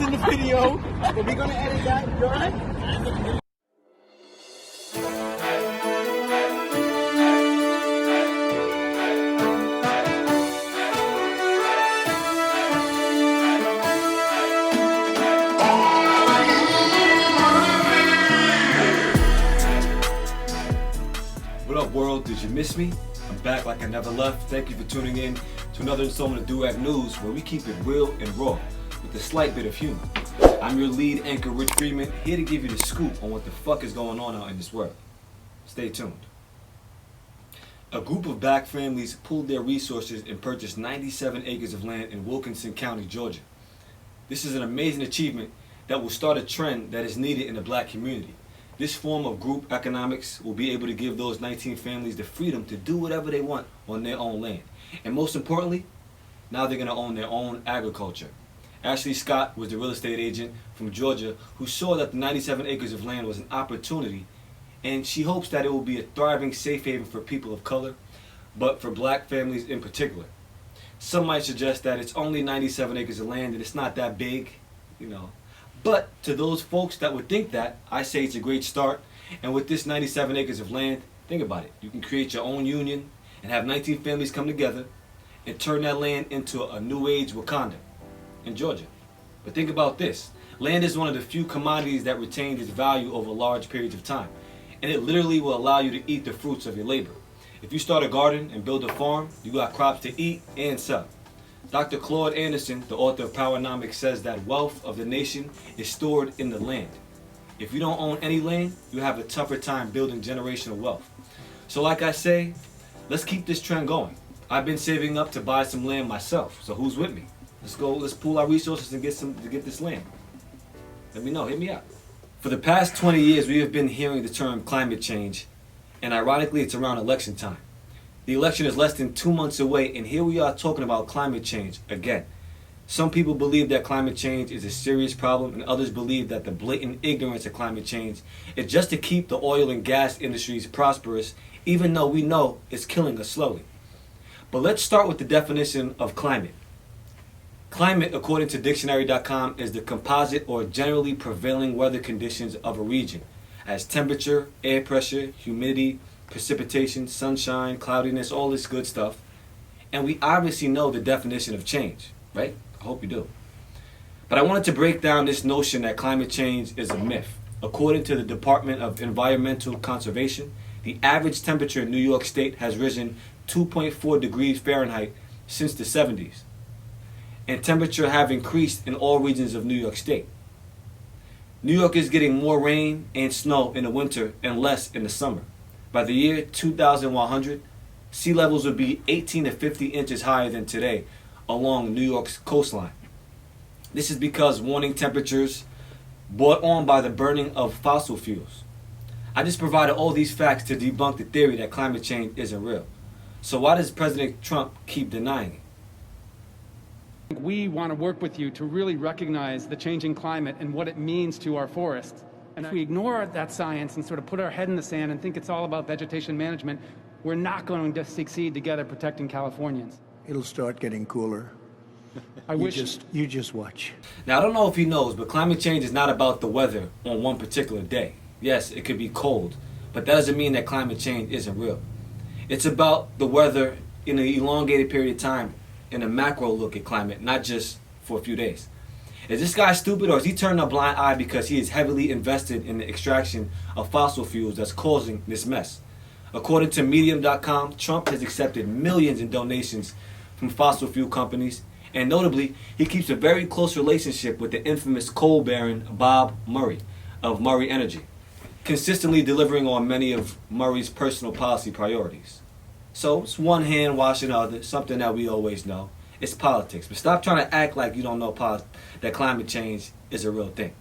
this in the video, but we're gonna edit that. You all right? What up, world? Did you miss me? I'm back like I never left. Thank you for tuning in to another installment of Durag News, where we keep it real and raw with a slight bit of humor. I'm your lead anchor, Rich Freeman, here to give you the scoop on what the fuck is going on out in this world. Stay tuned. A group of black families pooled their resources and purchased 97 acres of land in Wilkinson County, Georgia. This is an amazing achievement that will start a trend that is needed in the black community. This form of group economics will be able to give those 19 families the freedom to do whatever they want on their own land. And most importantly, now they're going to own their own agriculture. Ashley Scott was the real estate agent from Georgia who saw that the 97 acres of land was an opportunity, and she hopes that it will be a thriving safe haven for people of color, but for black families in particular. Some might suggest that it's only 97 acres of land and it's not that big, But to those folks that would think that, I say it's a great start. And with this 97 acres of land, think about it. You can create your own union and have 19 families come together and turn that land into a new age Wakanda in Georgia. But think about this. Land is one of the few commodities that retains its value over large periods of time. And it literally will allow you to eat the fruits of your labor. If you start a garden and build a farm, you got crops to eat and sell. Dr. Claude Anderson, the author of Powernomics, says that wealth of the nation is stored in the land. If you don't own any land, you have a tougher time building generational wealth. So like I say, let's keep this trend going. I've been saving up to buy some land myself, so who's with me? Let's pool our resources and get this land. Let me know, hit me up. For the past 20 years, we have been hearing the term climate change, and ironically, it's around election time. The election is less than 2 months away, and here we are talking about climate change again. Some people believe that climate change is a serious problem, and others believe that the blatant ignorance of climate change is just to keep the oil and gas industries prosperous, even though we know it's killing us slowly. But let's start with the definition of climate. Climate, according to dictionary.com, is the composite or generally prevailing weather conditions of a region, as temperature, air pressure, humidity, precipitation, sunshine, cloudiness, all this good stuff. And we obviously know the definition of change, right? I hope you do. But I wanted to break down this notion that climate change is a myth. According to the Department of Environmental Conservation, the average temperature in New York State has risen 2.4 degrees Fahrenheit since the 70s. And temperature have increased in all regions of New York State. New York is getting more rain and snow in the winter and less in the summer. By the year 2100, sea levels would be 18 to 50 inches higher than today along New York's coastline. This is because warming temperatures brought on by the burning of fossil fuels. I just provided all these facts to debunk the theory that climate change isn't real. So why does President Trump keep denying it? We want to work with you to really recognize the changing climate and what it means to our forests. And if we ignore that science and sort of put our head in the sand and think it's all about vegetation management, we're not going to succeed together protecting Californians. It'll start getting cooler. You just watch. Now, I don't know if he knows, but climate change is not about the weather on one particular day. Yes, it could be cold, but that doesn't mean that climate change isn't real. It's about the weather in an elongated period of time in a macro look at climate, not just for a few days. Is this guy stupid, or is he turning a blind eye because he is heavily invested in the extraction of fossil fuels that's causing this mess? According to Medium.com, Trump has accepted millions in donations from fossil fuel companies, and notably, he keeps a very close relationship with the infamous coal baron Bob Murray of Murray Energy, consistently delivering on many of Murray's personal policy priorities. So it's one hand washing the other, something that we always know. It's politics. But stop trying to act like you don't know that climate change is a real thing.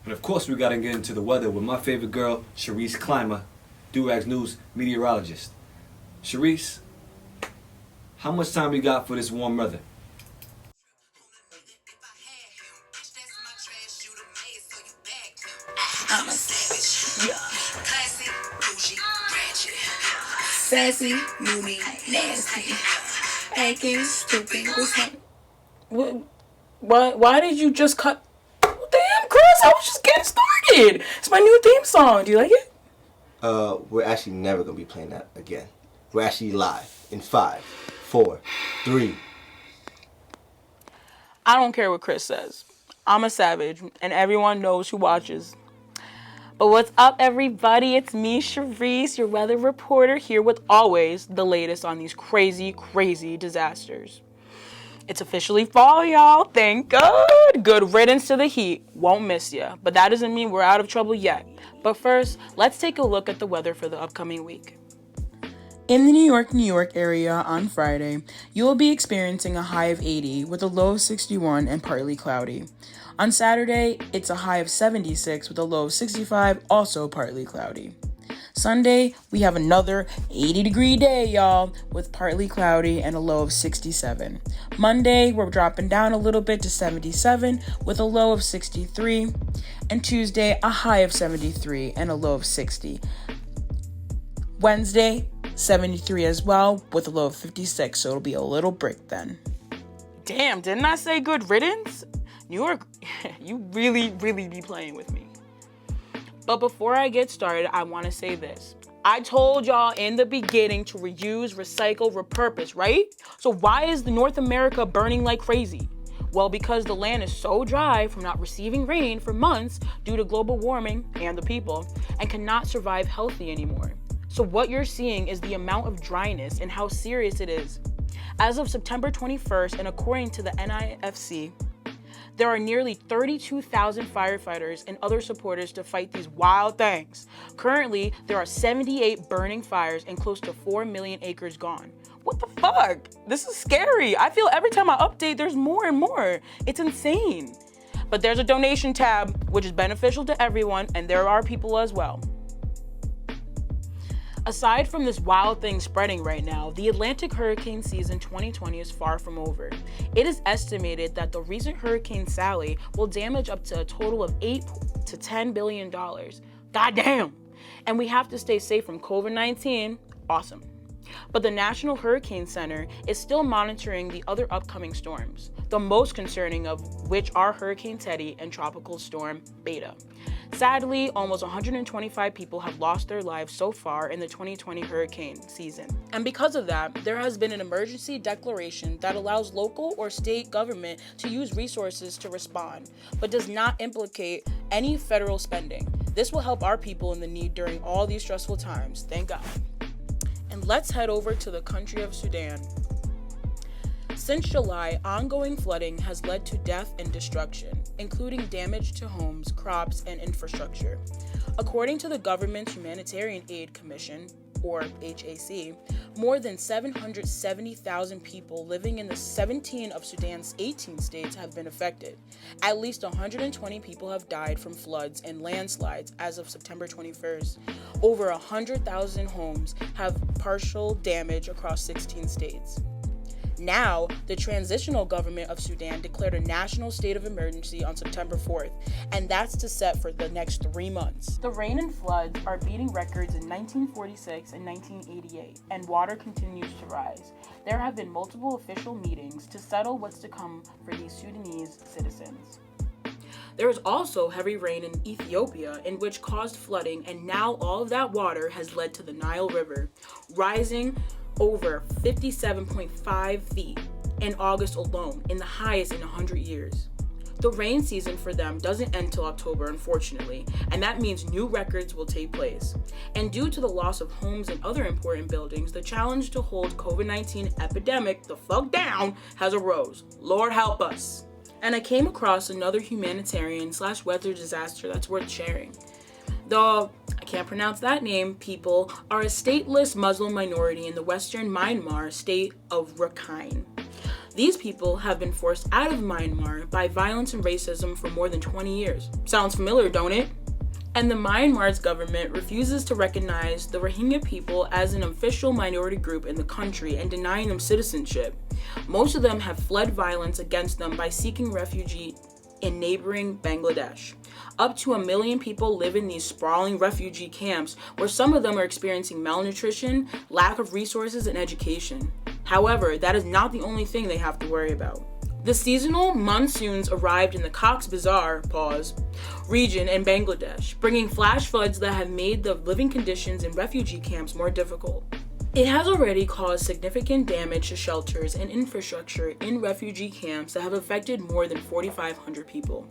And of course, we got to get into the weather with my favorite girl, Charisse Clima, Durag's news meteorologist. Charisse, how much time we got for this warm weather? I'm a savage. Yeah. Classy, bougie, ratchet. Sassy, moody, nasty. Acting stupid. What's happening? Why did you just cut? I was just getting started. It's my new theme song. Do you like it? We're actually never gonna be playing that again. We're actually live in 5, 4, 3. I don't care what Chris says. I'm a savage, and everyone knows who watches. But what's up, everybody? It's me, Charisse, your weather reporter, here with always the latest on these crazy, crazy disasters. It's officially fall, y'all. Thank God. Good riddance to the heat. Won't miss ya. But that doesn't mean we're out of trouble yet. But first, let's take a look at the weather for the upcoming week. In the New York area on Friday, you will be experiencing a high of 80 with a low of 61 and partly cloudy. On Saturday, it's a high of 76 with a low of 65, also partly cloudy. Sunday, we have another 80-degree day, y'all, with partly cloudy and a low of 67. Monday, we're dropping down a little bit to 77 with a low of 63. And Tuesday, a high of 73 and a low of 60. Wednesday, 73 as well with a low of 56, so it'll be a little break then. Damn, didn't I say good riddance? New York, you really be playing with me. But before I get started, I want to say this. I told y'all in the beginning to reuse, recycle, repurpose, right? So why is the North America burning like crazy? Well, because the land is so dry from not receiving rain for months due to global warming and the people, and cannot survive healthy anymore. So what you're seeing is the amount of dryness and how serious it is. As of September 21st, and according to the NIFC, there are nearly 32,000 firefighters and other supporters to fight these wild things. Currently, there are 78 burning fires and close to 4 million acres gone. What the fuck? This is scary. I feel every time I update, there's more and more. It's insane. But there's a donation tab, which is beneficial to everyone, and there are people as well. Aside from this wild thing spreading right now, the Atlantic hurricane season 2020 is far from over. It is estimated that the recent Hurricane Sally will damage up to a total of $8 to $10 billion. Goddamn! And we have to stay safe from COVID-19. Awesome. But the National Hurricane Center is still monitoring the other upcoming storms, the most concerning of which are Hurricane Teddy and Tropical Storm Beta. Sadly, almost 125 people have lost their lives so far in the 2020 hurricane season. And because of that, there has been an emergency declaration that allows local or state government to use resources to respond, but does not implicate any federal spending. This will help our people in the need during all these stressful times, thank God. And let's head over to the country of Sudan. Since July, ongoing flooding has led to death and destruction, including damage to homes, crops, and infrastructure. According to the government's Humanitarian Aid Commission, or HAC, more than 770,000 people living in the 17 of Sudan's 18 states have been affected. At least 120 people have died from floods and landslides as of September 21st. Over 100,000 homes have partial damage across 16 states. Now, the transitional government of Sudan declared a national state of emergency on September 4th, and that's to set for the next 3 months. The rain and floods are beating records in 1946 and 1988, and water continues to rise. There have been multiple official meetings to settle what's to come for these Sudanese citizens. There is also heavy rain in Ethiopia, in which caused flooding, and now all of that water has led to the Nile River, rising over 57.5 feet in August alone, in the highest in 100 years. The rain season for them doesn't end till October, unfortunately, and that means new records will take place. And due to the loss of homes and other important buildings, the challenge to hold COVID-19 epidemic the fuck down has arose. Lord help us. And I came across another humanitarian/weather disaster that's worth sharing. Though I can't pronounce that name, people are a stateless Muslim minority in the western Myanmar state of Rakhine. These people have been forced out of Myanmar by violence and racism for more than 20 years. Sounds familiar, don't it? And the Myanmar's government refuses to recognize the Rohingya people as an official minority group in the country and denying them citizenship. Most of them have fled violence against them by seeking refuge in neighboring Bangladesh. Up to 1 million people live in these sprawling refugee camps, where some of them are experiencing malnutrition, lack of resources, and education. However, that is not the only thing they have to worry about. The seasonal monsoons arrived in the Cox's Bazar region in Bangladesh, bringing flash floods that have made the living conditions in refugee camps more difficult. It has already caused significant damage to shelters and infrastructure in refugee camps that have affected more than 4,500 people.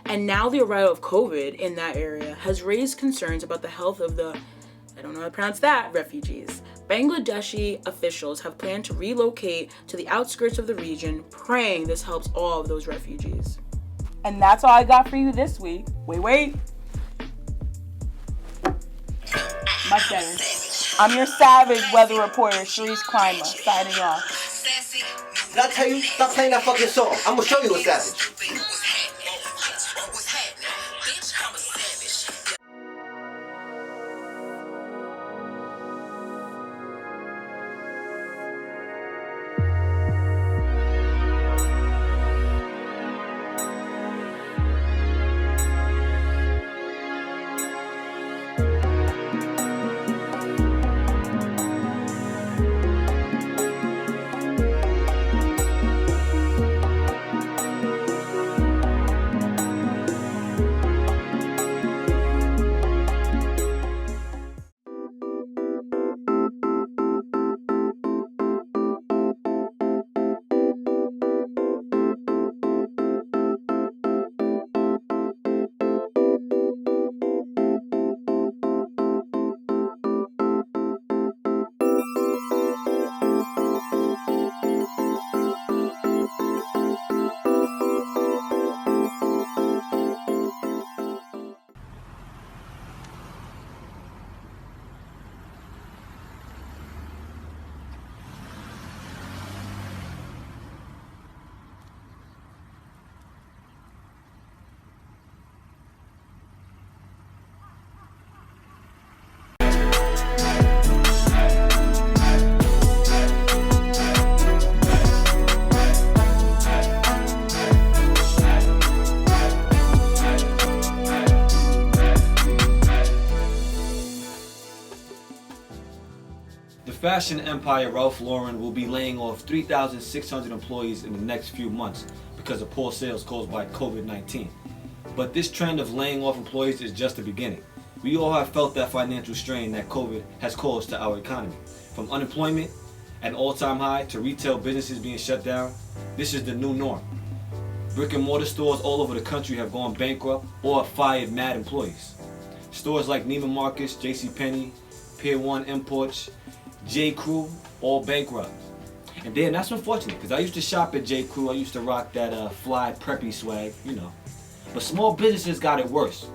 And now the arrival of COVID in that area has raised concerns about the health of the, I don't know how to pronounce that, refugees. Bangladeshi officials have planned to relocate to the outskirts of the region, praying this helps all of those refugees. And that's all I got for you this week. Wait. My sentence. I'm your savage weather reporter, Charisse Clima, signing off. Did I tell you? Stop playing that fucking song. I'm gonna show you a savage. Fashion empire Ralph Lauren will be laying off 3,600 employees in the next few months because of poor sales caused by COVID-19. But this trend of laying off employees is just the beginning. We all have felt that financial strain that COVID has caused to our economy. From unemployment at an all-time high to retail businesses being shut down, this is the new norm. Brick and mortar stores all over the country have gone bankrupt or have fired mad employees. Stores like Neiman Marcus, JCPenney, Pier 1 Imports, J. Crew, all bankrupt. And then that's unfortunate because I used to shop at J. Crew. I used to rock that fly preppy swag, you know. But small businesses got it worse,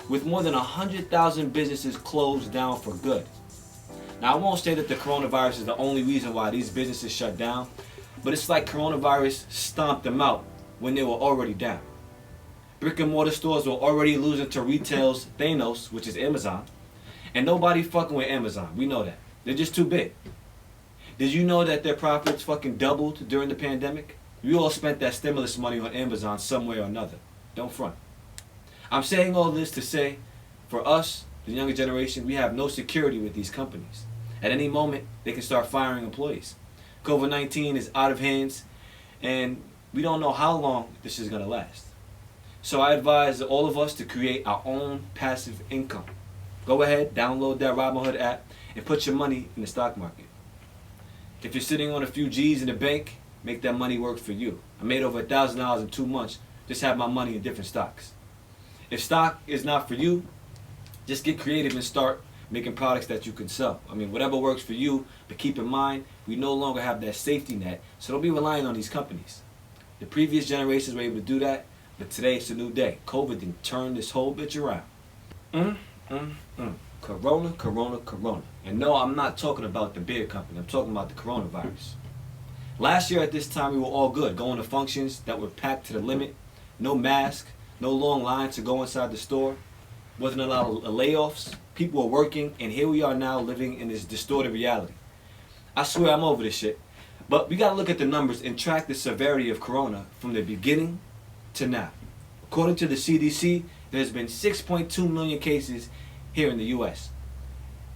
with more than 100,000 businesses closed down for good. Now, I won't say that the coronavirus is the only reason why these businesses shut down, but it's like coronavirus stomped them out when they were already down. Brick and mortar stores were already losing to retail's Thanos, which is Amazon, and nobody fucking with Amazon. We know that. They're just too big. Did you know that their profits fucking doubled during the pandemic? We all spent that stimulus money on Amazon some way or another. Don't front. I'm saying all this to say, for us, the younger generation, we have no security with these companies. At any moment, they can start firing employees. COVID-19 is out of hands, and we don't know how long this is going to last. So I advise all of us to create our own passive income. Go ahead, download that Robinhood app, and put your money in the stock market. If you're sitting on a few G's in the bank, make that money work for you. I made over $1,000 in 2 months, just have my money in different stocks. If stock is not for you, just get creative and start making products that you can sell. I mean, whatever works for you, but keep in mind, we no longer have that safety net, so don't be relying on these companies. The previous generations were able to do that, but today it's a new day. COVID didn't turn this whole bitch around. Corona, corona, corona. And no, I'm not talking about the beer company. I'm talking about the coronavirus. Last year at this time, we were all good, going to functions that were packed to the limit. No mask, no long lines to go inside the store. Wasn't a lot of layoffs. People were working, and here we are now living in this distorted reality. I swear I'm over this shit. But we gotta look at the numbers and track the severity of corona from the beginning to now. According to the CDC, there's been 6.2 million cases here in the US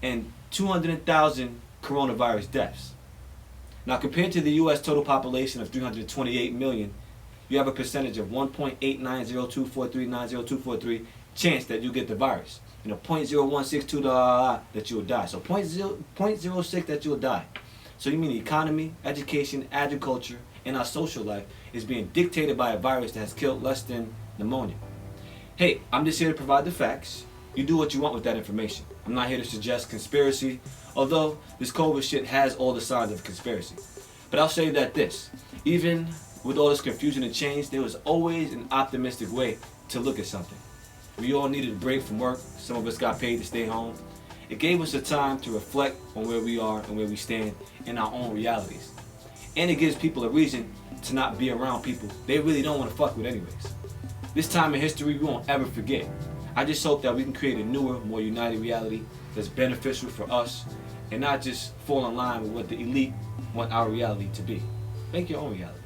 and 200,000 coronavirus deaths. Now, compared to the U.S. total population of 328 million, you have a percentage of 1.8902439023 chance that you get the virus, and a 0.0162 that you will die. So 0.06 that you will die. So you mean the economy, education, agriculture, and our social life is being dictated by a virus that has killed less than pneumonia. Hey, I'm just here to provide the facts. You do what you want with that information. I'm not here to suggest conspiracy, although this COVID shit has all the signs of conspiracy. But I'll say that this, even with all this confusion and change, there was always an optimistic way to look at something. We all needed a break from work. Some of us got paid to stay home. It gave us a time to reflect on where we are and where we stand in our own realities. And it gives people a reason to not be around people they really don't want to fuck with anyways. This time in history we won't ever forget. I just hope that we can create a newer, more united reality that's beneficial for us and not just fall in line with what the elite want our reality to be. Make your own reality.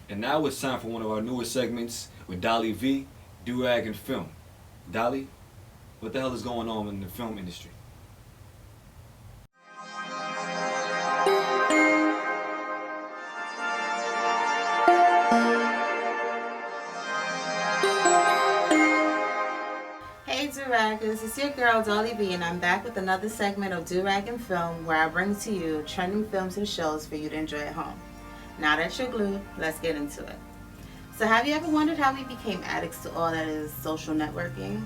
And now it's time for one of our newest segments with Dolly V, Durag and Film. Dolly, what the hell is going on in the film industry? Hey Duraggers, it's your girl Dolly V, and I'm back with another segment of Durag and Film, where I bring to you trending films and shows for you to enjoy at home. Now that you're glued, let's get into it. So have you ever wondered how we became addicts to all that is social networking?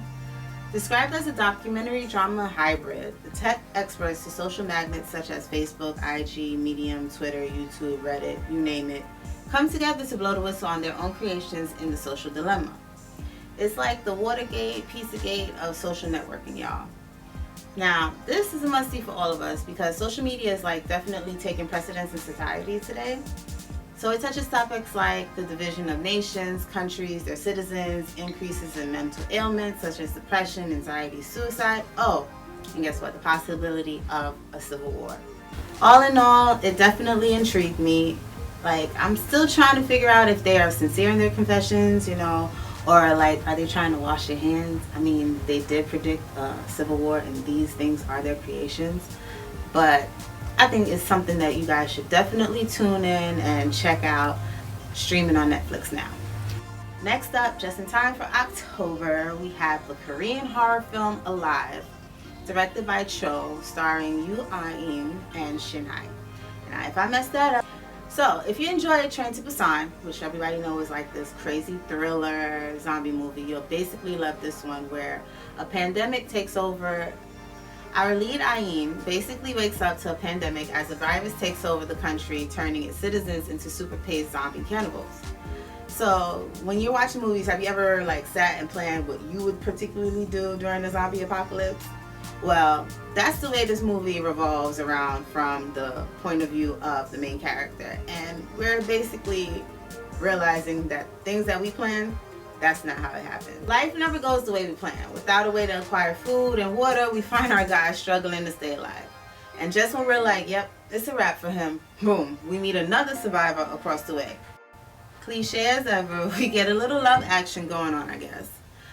Described as a documentary drama hybrid, the tech experts to social magnets such as Facebook, IG, Medium, Twitter, YouTube, Reddit, you name it, come together to blow the whistle on their own creations in the social dilemma. It's like the Watergate, Pizzagate of social networking, y'all. Now, this is a must-see for all of us because social media is like definitely taking precedence in society today. So it touches topics like the division of nations, countries, their citizens, increases in mental ailments such as depression, anxiety, suicide. Oh, and guess what? The possibility of a civil war. All in all, it definitely intrigued me. Like, I'm still trying to figure out if they are sincere in their confessions, you know, or like, are they trying to wash their hands? I mean, they did predict a civil war and these things are their creations. But I think it's something that you guys should definitely tune in and check out, streaming on Netflix now. Next up, just in time for October, we have the Korean horror film Alive, directed by Cho, starring Yoo Ah-in and Shin Hae. Now, if I messed that up, so if you enjoyed Train to Busan, which everybody knows is like this crazy thriller zombie movie, you'll basically love this one, where a pandemic takes over. Our lead Ayin basically wakes up to a pandemic as the virus takes over the country, turning its citizens into super-paced zombie cannibals. So when you're watching movies, have you ever like sat and planned what you would particularly do during the zombie apocalypse? Well, that's the way this movie revolves around from the point of view of the main character. And we're basically realizing that things that we plan, that's not how it happens. Life never goes the way we plan. Without a way to acquire food and water, we find our guy struggling to stay alive. And just when we're like, yep, it's a wrap for him, boom, we meet another survivor across the way. Cliche as ever, we get a little love action going on, I guess.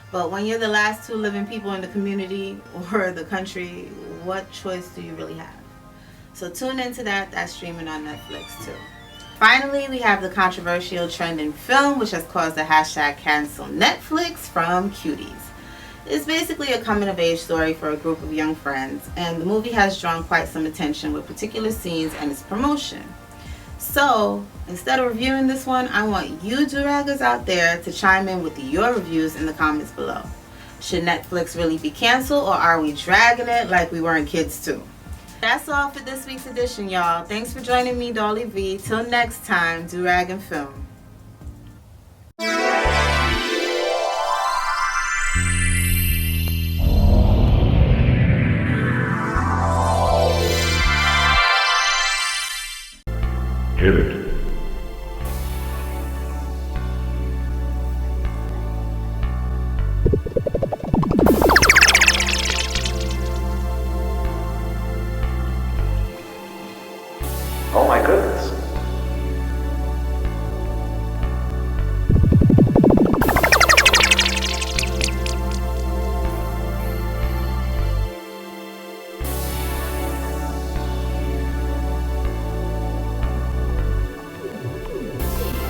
But when you're the last two living people in the community or the country, what choice do you really have? So tune into that. That's streaming on Netflix too. Finally, we have the controversial trending film, which has caused the hashtag cancel Netflix from CUTIES. It's basically a coming-of-age story for a group of young friends, and the movie has drawn quite some attention with particular scenes and its promotion. So, instead of reviewing this one, I want you Duraggers out there to chime in with your reviews in the comments below. Should Netflix really be canceled, or are we dragging it like we weren't kids too? That's all for this week's edition, y'all. Thanks for joining me, Dolly V. Till next time, Durag and Film. Hit it. Oh my goodness.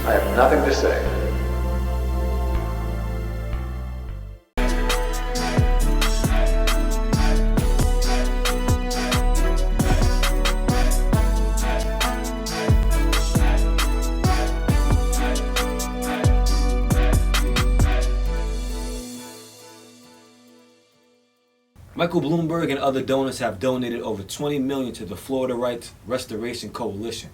I have nothing to say. Michael Bloomberg and other donors have donated over $20 million to the Florida Rights Restoration Coalition.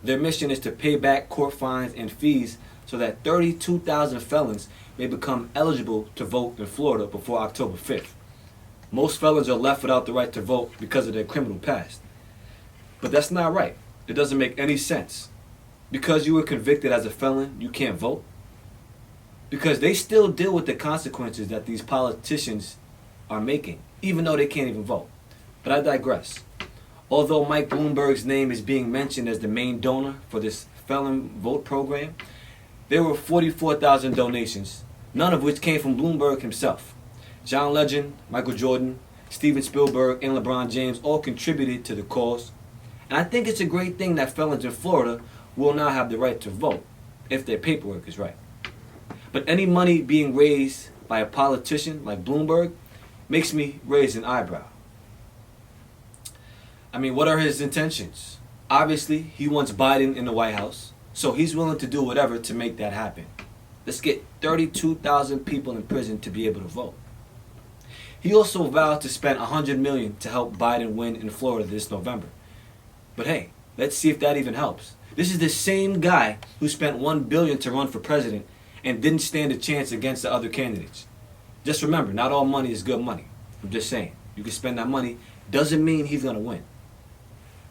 Their mission is to pay back court fines and fees so that 32,000 felons may become eligible to vote in Florida before October 5th. Most felons are left without the right to vote because of their criminal past. But that's not right. It doesn't make any sense. Because you were convicted as a felon, you can't vote? Because they still deal with the consequences that these politicians are making, even though they can't even vote. But I digress. Although Mike Bloomberg's name is being mentioned as the main donor for this felon vote program, there were 44,000 donations, none of which came from Bloomberg himself. John Legend, Michael Jordan, Steven Spielberg, and LeBron James all contributed to the cause. And I think it's a great thing that felons in Florida will now have the right to vote, if their paperwork is right. But any money being raised by a politician like Bloomberg makes me raise an eyebrow. I mean, what are his intentions? Obviously, he wants Biden in the White House, so he's willing to do whatever to make that happen. Let's get 32,000 people in prison to be able to vote. He also vowed to spend $100 million to help Biden win in Florida this November. But hey, let's see if that even helps. This is the same guy who spent $1 billion to run for president and didn't stand a chance against the other candidates. Just remember, not all money is good money. I'm just saying, you can spend that money, doesn't mean he's gonna win.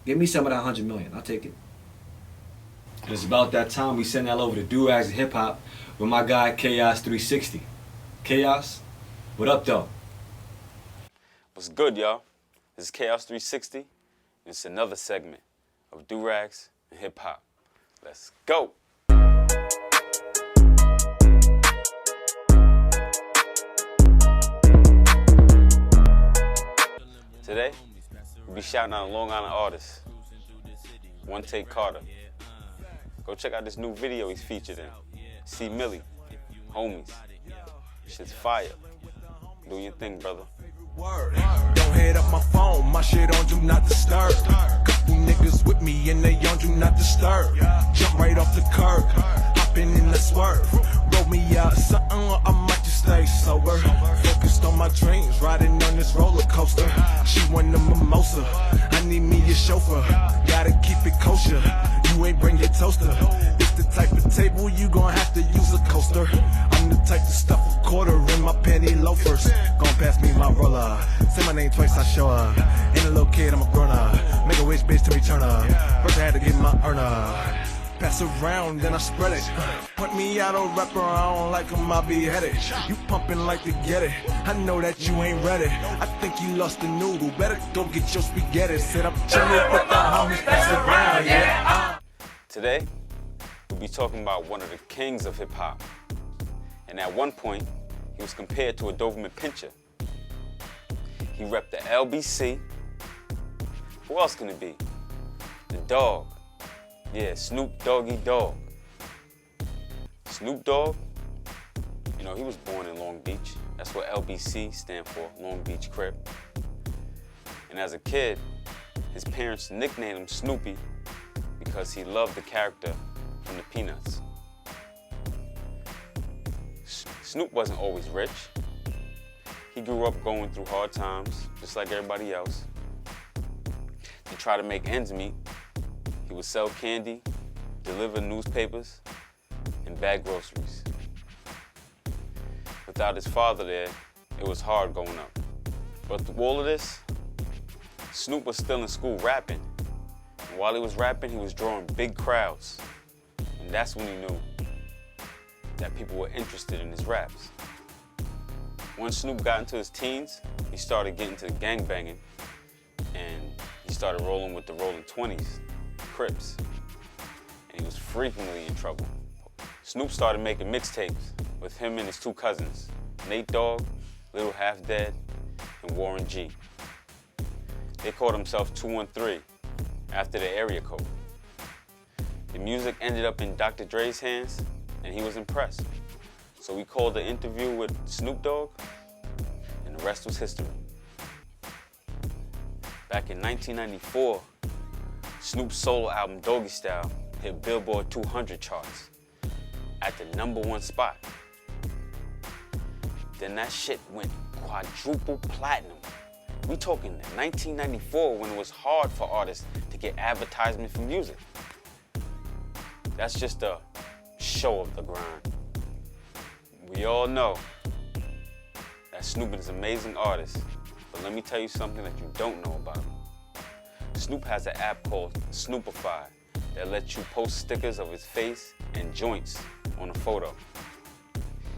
Give me some of that $100 million, I'll take it. And it's about that time we send that over to Durags and Hip Hop with my guy Chaos 360. Chaos, what up though? What's good, y'all? This is Chaos 360, and it's another segment of Durags and Hip Hop. Let's go! Today, we'll be shouting out a Long Island artist, One Take Carter. Go check out this new video he's featured in. See Millie, homies. Shit's fire. Do your thing, brother. Don't hit up my phone, my shit on do not disturb. Couple niggas with me and they on do not disturb. Jump right off the curb, hopping in the swerve. Roll me out something or I might just stay sober. Focused on my dreams, riding on this roller coaster. She want a mimosa, I need me a chauffeur. Gotta keep it kosher, you ain't bring your toaster. It's the type of table you gon' have to use a coaster. I'm the type to stuff a quarter in my penny loafers. Gon' pass me my roller. Say my name twice, I show up. Ain't a little kid, I'm a grown up. Make a wish, bitch, to return up. First I had to get my earner. Pass around, then I spread it. Point me out a rapper, I don't like him, I'll be headed. You pumping like to get it. I know that you ain't ready. I think you lost the noodle. Better go get your spaghetti. Sit up, chillin' with the homies, pass around, yeah. Today, we'll be talking about one of the kings of hip hop. And at one point, he was compared to a Doberman Pinscher. He repped the LBC. Who else can it be? The Dog. Yeah, Snoop Doggy Dogg. Snoop Dogg, you know, he was born in Long Beach. That's what LBC stand for, Long Beach Crib. And as a kid, his parents nicknamed him Snoopy because he loved the character from the Peanuts. Snoop wasn't always rich. He grew up going through hard times, just like everybody else. To try to make ends meet, he would sell candy, deliver newspapers, and bag groceries. Without his father there, it was hard going up. But through all of this, Snoop was still in school rapping. And while he was rapping, he was drawing big crowds. And that's when he knew that people were interested in his raps. Once Snoop got into his teens, he started getting to gangbanging, and he started rolling with the Rolling 20s, Crips, and he was frequently in trouble. Snoop started making mixtapes with him and his two cousins, Nate Dogg, Little Half Dead, and Warren G. They called themselves 213 after their area code. The music ended up in Dr. Dre's hands, and he was impressed. So we called the interview with Snoop Dogg, and the rest was history. Back in 1994, Snoop's solo album Doggy Style hit Billboard 200 charts at the #1 spot. Then that shit went quadruple platinum. We talking 1994 when it was hard for artists to get advertisement for music. That's just a show of the grind. We all know that Snoop is an amazing artist, but let me tell you something that you don't know about him. Snoop has an app called Snoopify that lets you post stickers of his face and joints on a photo.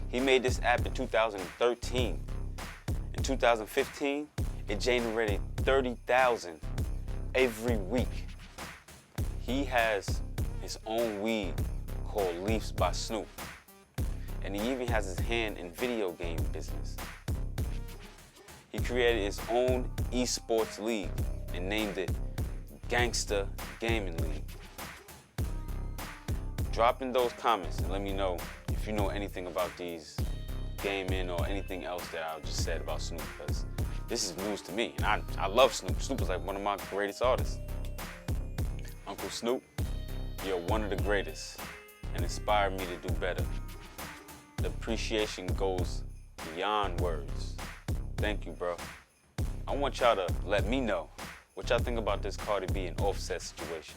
He made this app in 2013. In 2015, it generated 30,000 every week. He has his own weed called Leafs by Snoop. And he even has his hand in video game business. He created his own esports league and named it Gangsta Gaming League. Drop in those comments and let me know if you know anything about these gaming or anything else that I just said about Snoop, because this is news to me, and I love Snoop. Snoop is like one of my greatest artists. Uncle Snoop, you're one of the greatest and inspired me to do better. The appreciation goes beyond words. Thank you, bro. I want y'all to let me know what y'all think about this Cardi B and Offset situation.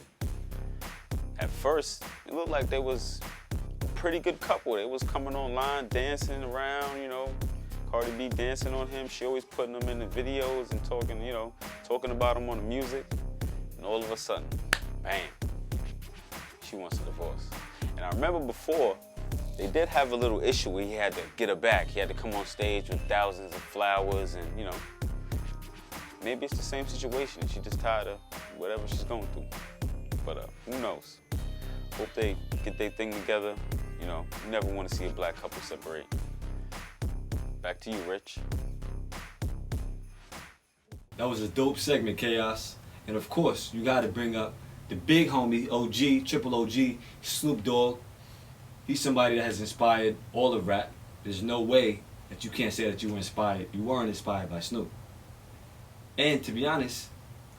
At first, it looked like they was a pretty good couple. They was coming online, dancing around, you know. Cardi B dancing on him. She always putting him in the videos and talking, you know, talking about him on the music. And all of a sudden, bam, she wants a divorce. And I remember before, they did have a little issue where he had to get her back. He had to come on stage with thousands of flowers and, you know, maybe it's the same situation. She's just tired of whatever she's going through. But who knows? Hope they get their thing together. You know, you never want to see a black couple separate. Back to you, Rich. That was a dope segment, Chaos. And of course, you got to bring up the big homie, OG, triple OG, Snoop Dogg. He's somebody that has inspired all of rap. There's no way that you can't say that you weren't inspired by Snoop. And to be honest,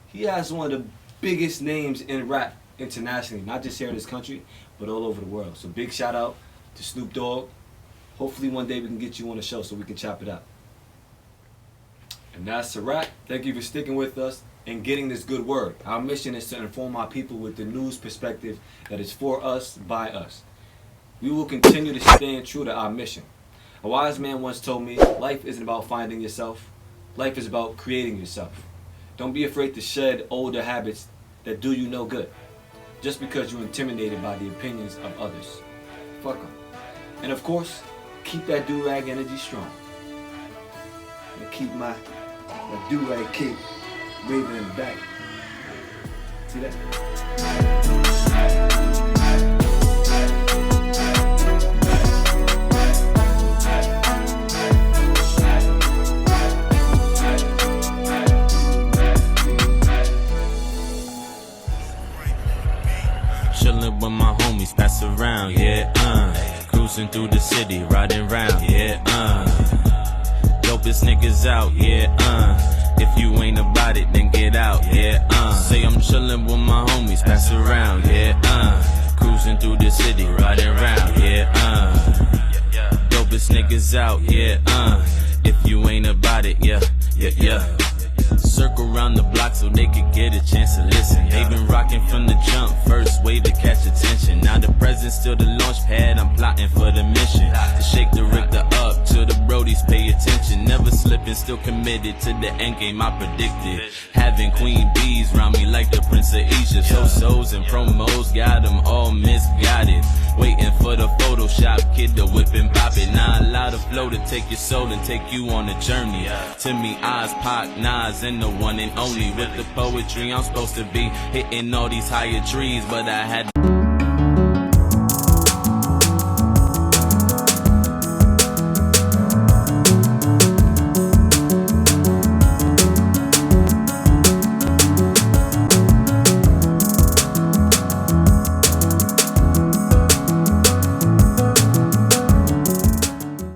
he has one of the biggest names in rap internationally, not just here in this country, but all over the world. So big shout out to Snoop Dogg. Hopefully one day we can get you on the show so we can chop it up. And that's a wrap. Thank you for sticking with us and getting this good word. Our mission is to inform our people with the news perspective that is for us, by us. We will continue to stand true to our mission. A wise man once told me, life isn't about finding yourself. Life is about creating yourself. Don't be afraid to shed older habits that do you no good, just because you're intimidated by the opinions of others. Fuck them. And of course, keep that Durag energy strong. I keep my Durag cape waving in the back. See that? Chillin' with my homies, pass around, yeah, cruising through the city, riding round, yeah, dopest niggas out, yeah, if you ain't about it, then get out, yeah, say I'm chillin' with my homies, pass around, yeah, cruising through the city, riding round, yeah, dopest niggas out, yeah, if you ain't about it, yeah, yeah, yeah. Circle around the block so they could get a chance to listen. They been rocking from the jump, first way to catch attention. Now the present's still the launch pad, I'm plotting for the mission. To shake the Richter up till the Brodies pay attention. Never slipping, still committed to the end game I predicted. Having queen bees round me like the Prince of Egypt. So-sos and promos, got them all misguided. Waiting for the Photoshop kid to whip and pop it. Now allow the flow to take your soul and take you on a journey. Timmy, Oz, Pac, Nas, and the one and only. With the poetry I'm supposed to be hitting all these higher trees, but I had